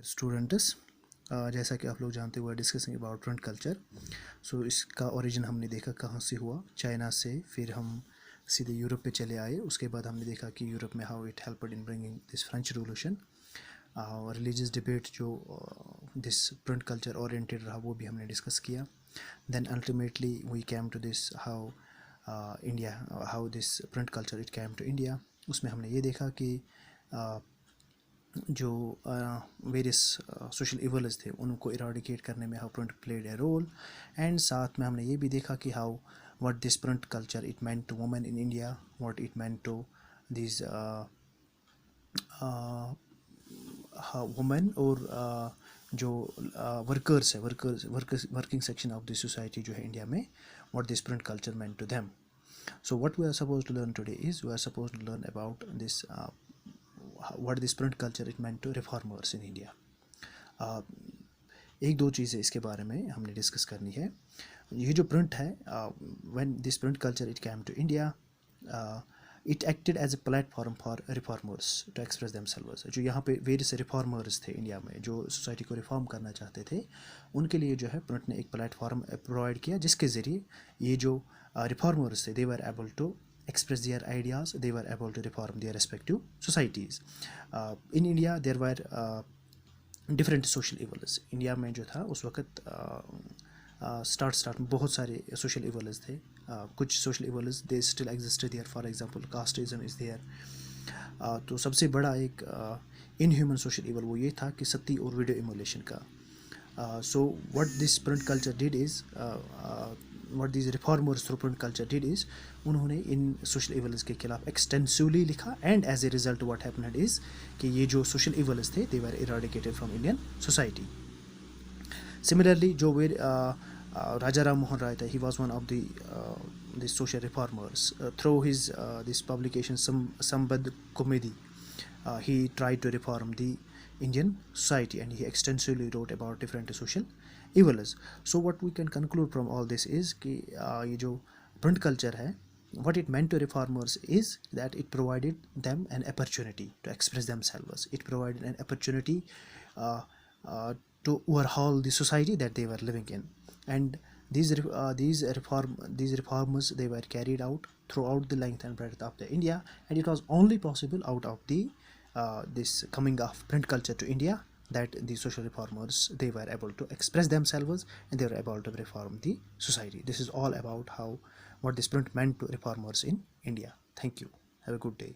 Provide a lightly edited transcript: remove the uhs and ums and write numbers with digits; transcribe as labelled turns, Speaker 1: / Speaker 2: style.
Speaker 1: Students, जैसा कि आप लोग जानते हुए डिस्कसिंग अबाउट प्रिंट कल्चर। सो इसका ओरिजिन हमने देखा कहाँ से हुआ, चाइना से। फिर हम सीधे यूरोप पे चले आए। उसके बाद हमने देखा कि यूरोप में how it helped in bringing this French revolution. Religious debate जो दिस प्रिंट कल्चर ओरिएंटेड रहा वो भी हमने डिस्कस किया। Then ultimately we came to this how India, how this print culture it came to India. उसमें हमने ये देखा कि जो वेरियस सोशल इवल्स थे उनको इराडिकेट करने में how print played a role. And साथ में हमने ये भी देखा कि how what this print culture it meant to women in India, what it meant to this women और जो वर्कर्स है, working section of the society जो है इंडिया में, what this print culture meant to them. So what we are supposed to learn today is we are supposed to learn about this what this print culture it meant to reformers in India. एक दो चीज़ें इसके बारे में हमने discuss करनी है। ये जो प्रिंट है, when this print culture it came to India, it acted as a platform for reformers to express themselves. जो यहाँ पे वेरियस रिफॉर्मर्स थे इंडिया में, जो सोसाइटी को रिफॉर्म करना चाहते थे, उनके लिए जो है प्रिंट ने एक प्लेटफॉर्म प्रोवाइड किया, जिसके ज़रिए ये जो रिफॉर्मर्स थे, they were able to express their ideas, they were able to reform their respective societies. In India there were different social evils. India में जो था उस वक्त स्टार्ट में बहुत सारे सोशल इवल्स थे. कुछ social evils they still existed there, for example casteism is there. तो सबसे बड़ा एक इनह्यूमन सोशल इवल वो ये था कि सती और वीडियो इमोलेशन का. So what this print culture did is, what this reformers through print culture did is, उन्होंने इन सोशल इवल्स के खिलाफ एक्सटेंसिवली लिखा. And as a result what happened is कि ये जो सोशल इवल्स थे they were eradicated from Indian society. Similarly जो वे Raja Ram Mohan Rai, he was one of the social reformers. Through his this publication Sambad Komedi, he tried to reform the Indian society, and he extensively wrote about different social evils. So what we can conclude from all this is कि ये जो print culture है, what it meant to reformers is that it provided them an opportunity to express themselves. It provided an opportunity to overhaul the society that they were living in. And these reforms they were carried out throughout the length and breadth of the India, and it was only possible out of the this coming of print culture to India that the social reformers they were able to express themselves and they were able to reform the society. This is all about how what this print meant to reformers in India. Thank you. Have a good day.